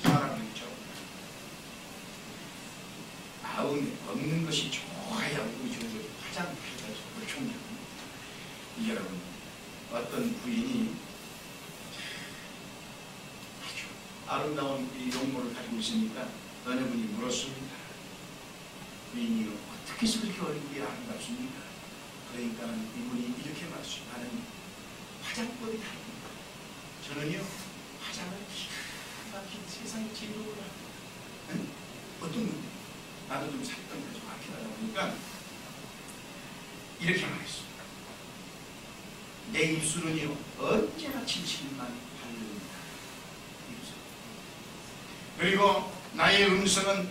사람은 저런 마음에 먹는 것이 좋아야 우리 중에 화장해가지고 좋은 여러분, 어떤 부인이 아주 아름다운 이 용모를 가지고 있으니까 어느 분이 물었습니다. 부인이 어떻게 해서 그렇게 얼굴이 아름답습니까? 그러니까 이분이 이렇게 말씀하시죠. 나는 화장법이 다릅니다. 저는요, 화장을 기가 막힌 세상의 진도를 합니다. 응? 어떤 분이 나도 좀 살던데 좀 아끼다 보니까 이렇게 말했습니다. 내 입술은요, 언제나 진실만 바릅니다. 입술. 그리고 나의 음성은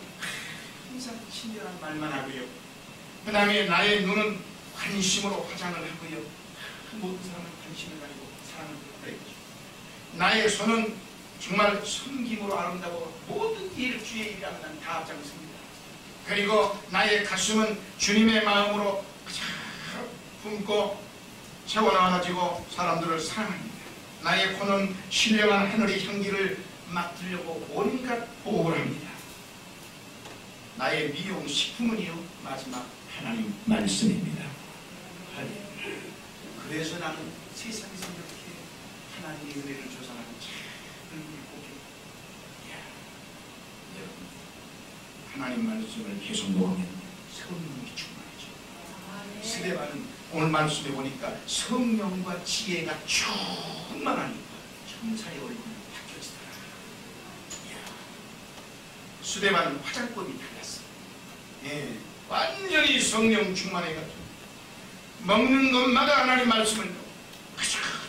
항상 친절한 말만 하고요. 그 다음에 나의 눈은 관심으로 화장을 하고요. 모든 사람은 관심을 가지고 사랑을 베풀죠. 나의 손은 정말 섬김으로 아름다워 모든 일 주의 일을 하면 다 앞장섭니다. 그리고 나의 가슴은 주님의 마음으로 품고 채워나가지고 사람들을 사랑합니다. 나의 코는 신령한 하늘의 향기를 맡으려고 온갖 호흡을 합니다. 나의 미용 식품은요, 마지막 하나님 말씀입니다. 그래서 나는 세상에서 이렇게 하나님의 은혜를 조성하는 작은 물고기. 여러분, 하나님 말씀을 계속 놓으면 성령이 충만하죠. 스데반은 오늘 말씀에 보니까 성령과 지혜가 충만하니까 천사의 얼굴이 바뀌어지더라. 스데반은 화장법이 달랐어. 예, 완전히 성령 충만해가지고 먹는 것마다 하나님 말씀을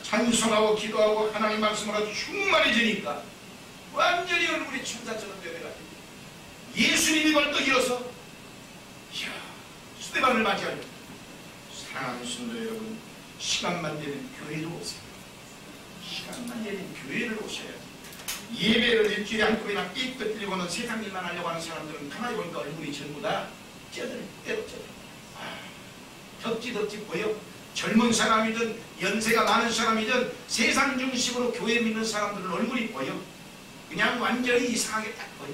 찬송하고 기도하고 하나님 말씀을 아주 충만해지니까 완전히 얼굴이 천사처럼 변해가지고 예수님이 벌떡 일어서 이야, 스데반을 맞이하려. 사랑하는 성도 여러분, 시간만 되면 교회로 오세요. 시간만 되면 교회를 오셔야지. 예배를 일주일에 한 번이나 삐끗 들리고는 세상 일만 하려고 하는 사람들은 가만히 보니까 얼굴이 전부 다 때로 덥지 보여. 젊은 사람이든 연세가 많은 사람이든 세상 중심으로 교회 믿는 사람들은 얼굴이 보여. 그냥 완전히 이상하게 딱 보여.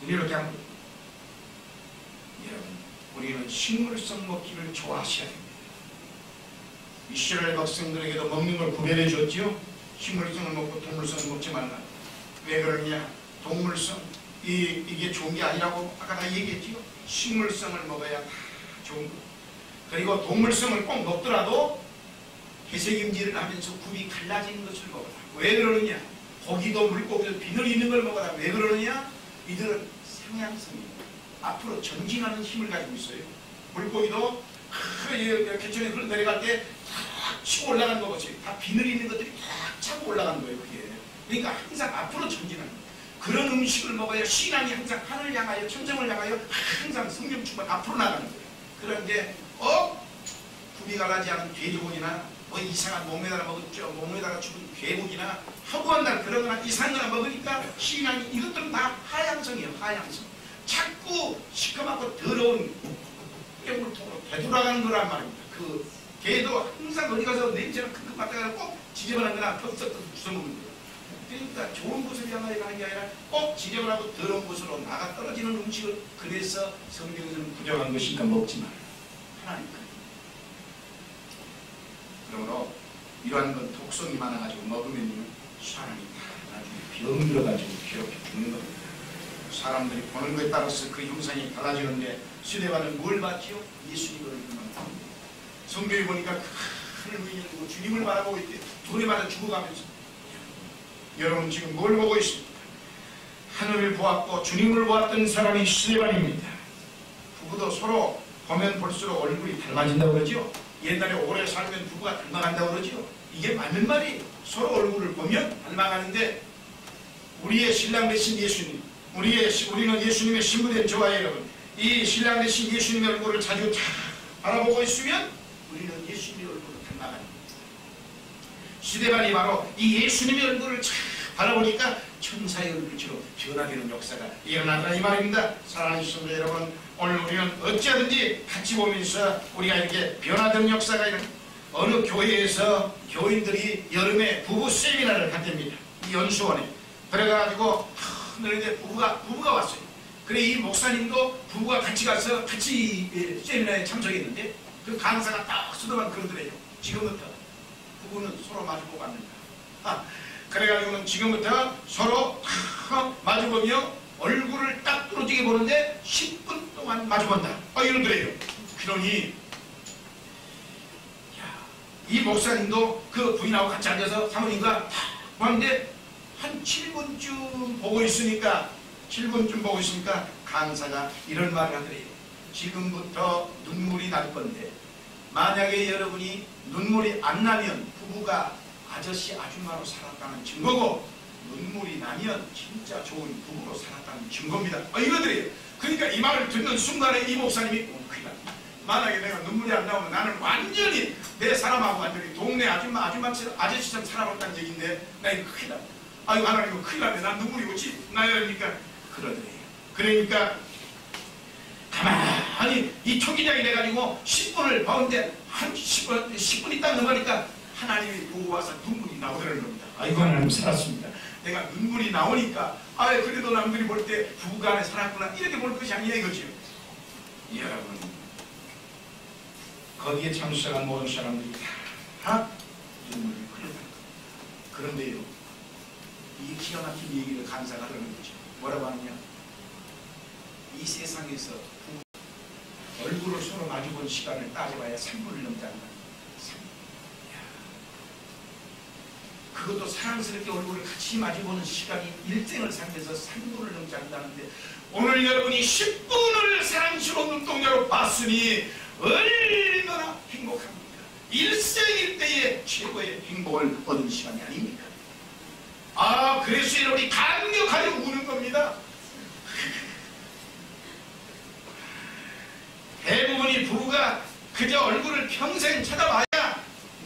이렇게 하면 여러분, 우리는 식물성 먹기를 좋아하셔야 됩니다. 이스라엘 백성들에게도 먹는 걸 구별해 줬지요. 식물성을 먹고 동물성을 먹지 말라. 왜 그러냐? 동물성 이게 좋은 게 아니라고 아까 다 얘기했지요. 식물성을 먹어야 다 좋은 거. 그리고 동물성을 꼭 먹더라도 회색임질을 하면서 굽이 갈라지는 것을 먹어라. 왜 그러느냐? 고기도 물고기도 비늘 있는 걸 먹어라. 왜 그러느냐? 이들은 상향성입니다. 앞으로 전진하는 힘을 가지고 있어요. 물고기도 개천에 흘러내려갈 때 탁 치고 올라가는 거 보세요. 다 비늘 있는 것들이 탁 차고 올라가는 거예요. 그게. 그러니까 항상 앞으로 전진하는 거예요. 그런 음식을 먹어야 신앙이 항상 하늘을 향하여 천정을 향하여 항상 성령 충만 앞으로 나가는 거예요. 그런데 굽이 갈라지 않은 돼지고기나 뭐 이상한 몸에다가 먹었죠. 몸에다가 죽은 괴고기나 하고 한다 그런 거나 이상한 거나 먹으니까 신앙이 이것들은 다 하향성이에요. 하향성. 자꾸 시커멓고 더러운 뼈물통으로 되돌아가는 거란 말입니다. 그 개도 항상 어디 가서 냄새가 큼큼 맡아가지고 꼭 지저분한 거나 턱석턱 주워먹는 거예요. 그러니까 좋은 곳을 향하여 가는 게 아니라 꼭 지저분하고 더러운 곳으로 나가 떨어지는 음식을 그래서 성경에서는 부정한 것이니까 먹지 마라. 하나님 그러므로 이러한 건 독성이 많아가지고 먹으면요 사람이 다 나중에 병들어가지고 괴롭게 죽는 겁니다. 사람들이 보는 것에 따라서 그 형상이 달라지는데 스데반은 뭘 봤지요? 예수님을 만납니다. 성경에 보니까 큰 의인을 보고 주님을 바라보고 있대. 돈에 맞아 죽어가면서 여러분 지금 뭘 보고 있습니까? 하늘을 보았고 주님을 보았던 사람이 스데반입니다. 부부도 서로 보면 볼수록 얼굴이 닮아진다고 그러죠. 옛날에 오래 살면 부부가 닮아간다고 그러죠. 이게 맞는 말이에요. 서로 얼굴을 보면 닮아가는데 우리의 신랑 되신 예수님, 우리는 예수님의 신부된 저와 여러분, 이 신랑 되신 예수님의 얼굴을 자주 바라보고 있으면 우리는 예수님의 얼굴을 닮아가는 거예요. 스데반이 바로 이 예수님의 얼굴을 바라보니까 천사의 얼굴처럼 변화되는 역사가 일어나더라 이 말입니다. 사랑하는 성도 여러분, 오늘 우리는 어찌하든지 같이 보면서 우리가 이렇게 변화되는 역사가 일어납니다. 어느 교회에서 교인들이 여름에 부부 세미나를 갖답니다. 이 연수원에 그래가지고 하늘에 부부가 왔어요. 그래 이 목사님도 부부가 같이 가서 같이 세미나에 참석했는데 그 강사가 딱 쓰더만 그러더래요. 지금부터 부부는 서로 마주보고 앉는다. 그래가지고는 지금부터 서로 탁 마주보며 얼굴을 딱 뚫어지게 보는데 10분 동안 마주본다. 이러더래요. 그러니 이 목사님도 그 부인하고 같이 앉아서 사모님과 탁 보는데 한 7분쯤 보고 있으니까 강사가 이런 말을 하더래요. 지금부터 눈물이 날 건데 만약에 여러분이 눈물이 안 나면 부부가 아저씨 아줌마로 살았다는 증거고 눈물이 나면 진짜 좋은 부부로 살았다는 증거입니다. 이거들이에요. 그러니까 이 말을 듣는 순간에 이 목사님이 큰일 났다. 만약에 내가 눈물이 안 나오면 나는 완전히 내 사람하고 완전히 동네 아줌마처럼 아저씨처럼 살아봤다는 얘기인데 나 이거 큰일 났다. 아이고 하나님 큰일 났네. 난 눈물이 어찌 나야 되니까 그러더래요. 그러니까 가만히 이 초기장이 돼가지고 10분을 봤는데 한 10분이 딱 넘어가니까 하나님이 보고 와서 눈물이 나오더라는 겁니다. 아이고 하나님 살았습니다. 내가 눈물이 나오니까 그래도 남들이 볼 때 부부가 안에 살았구나 이렇게 볼 것이 아니야 이거죠. 여러분 거기에 참석한 모든 사람들이 다 눈물을 흘렸다. 그런데요 이 기가 막힌 얘기를 강사가 하는 거죠. 뭐라고 하느냐, 이 세상에서 얼굴을 서로 마주본 시간을 따져봐야 3분을 넘지 않는다. 그것도 사랑스럽게 얼굴을 같이 마주보는 시간이 일생을 살면서 3분을 넘지 않는다는데 오늘 여러분이 10분을 사랑스러운 눈동자로 봤으니 얼마나 행복합니까? 일생일대의 최고의 행복을 얻은 시간이 아닙니까? 그래서 여러분이 강력하게 우는 겁니다. 대부분이 부부가 그저 얼굴을 평생 쳐다봐야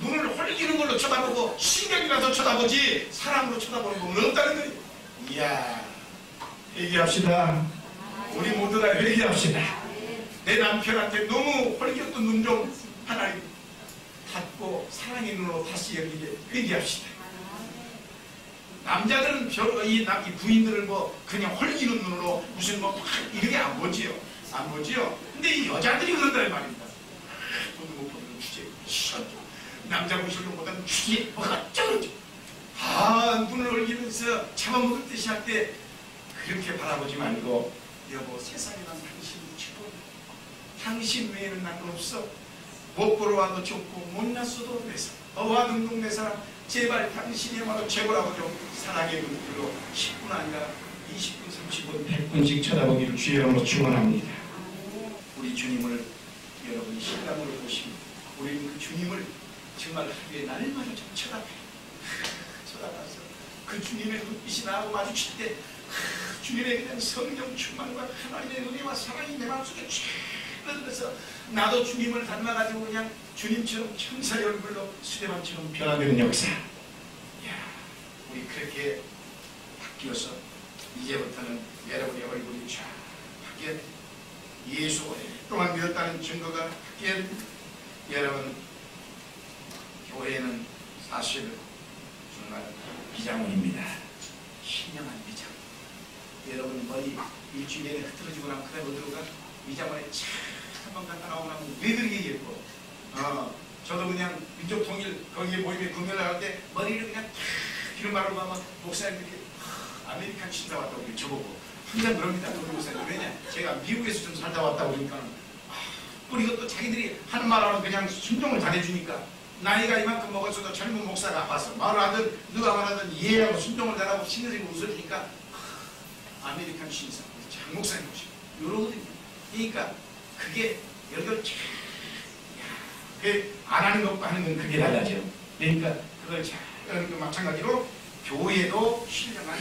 눈을 홀리는 걸로 쳐다보고 신경이라서 쳐다보지 사랑으로 쳐다보는 건 없다는 거예요. 이야, 회개합시다. 우리 모두 다 회개합시다. 내 남편한테 너무 홀렸던 눈 좀 하나님 닫고 사랑의 눈으로 다시 열리게 회개합시다. 남자들은 이 부인들을 그냥 홀리는 눈으로 무슨 이렇게 안 보지요. 근데 이 여자들이 그런다는 말입니다. 돈도 못 버는 주제 시원죠. 남자 보시려보다는 주제 뭐가 어쩌죠. 눈을 올리면서 잡아먹을 듯이 할 때 그렇게 바라보지 말고 여보 세상에 난 당신이 최고야. 당신 외에는 난 없어. 못 보러 와도 좋고 못났어도 내 사람. 어와 등등 내 사람 제발 당신이야말로 최고라고 좀 사랑의 눈으로 10분 아니라 20분 30분 100분씩 쳐다보기를 주의 이름으로 축원합니다. 우리 주님을 여러분이 신랑으로 보시면 우리는 그 주님을 정말 하루에 날마다 좀 쳐다봐서 그 주님의 눈빛이 나하고 마주칠 때 주님의 그냥 성령 충만과 하나님의 은혜와 사랑이 내 마음속에 쫙 흘러들어서 나도 주님을 닮아가지고 그냥 주님처럼 천사의 얼굴로 수레만처럼 변화되는 역사. 우리 그렇게 바뀌어서 이제부터는 여러분의 얼굴이 쫙 바뀌어야 됩니다. 예수 오랫동안 믿었다는 증거가 바뀌어야 됩니다. 여러분 교회는 사실 정말 비장원입니다. 신령한 비장. 여러분 머리 일주일에 흐트러지고 나면 그래 못 들어가 비장원에 참 한번 갔다 나오고 나면 왜 그렇게 예뻐. 저도 그냥 민족 통일 거기에 모임에 공연을 할 때 머리를 그냥 탁 기름 바르고 하면 목사님들이 아메리칸 신사 왔다고 저보고 항상 그럽니다. 우리 목사님. 왜냐 제가 미국에서 좀 살다 왔다 보니까 그리고 또 자기들이 하는 말하면 그냥 순종을 잘해주니까 나이가 이만큼 먹었어도 젊은 목사가 와서 말하든 누가 말하든 이해하고 순종을 잘하고 신내지고 웃어주니까 아메리칸 신사 장 목사님 오시고 이러거든요. 그러니까 그게 연결 안 하는 것과 하는 건 그게 달라져. 그러니까 그걸 잘 마찬가지로 교회도 신령한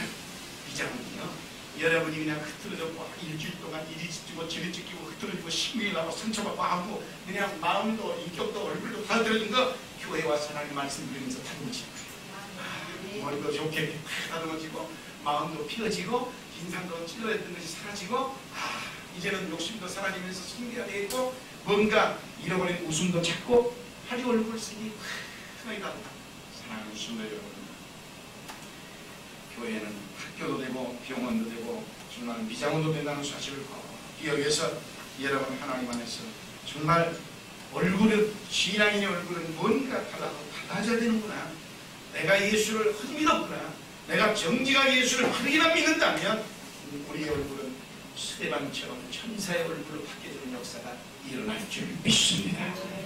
비장이요. 여러분이 그냥 흐트러졌고 일주일 동안 이리 찢기고 저리 찢기고 흐트러지고 신경이 나고 상처받고 하고 그냥 마음도 인격도 얼굴도 다 흐트러진 거 교회 와서 하나님 말씀 들으면서 다듬어지는 거예요. 머리도 좋게 다듬어지고 마음도 피어지고 인상도 찔러했던 것이 사라지고 이제는 욕심도 사라지면서 승리가 되겠고 뭔가 잃어버린 웃음도 찾고 하리 얼굴 쓰니 환하다. 사랑하는 성도 여러분, 교회는 학교도 되고 병원도 되고 정말 미장원도 된다는 사실을 기억해서 여러분 하나님 안에서 정말 얼굴은 신앙인의 얼굴은 뭔가 달라져야 되는구나. 내가 예수를 믿었구나. 내가 정직하게 예수를 확인하 믿는다면 우리의 얼굴은 스데반처럼 천사의 얼굴로 바뀌어지는 역사가 일어날 줄 믿습니다.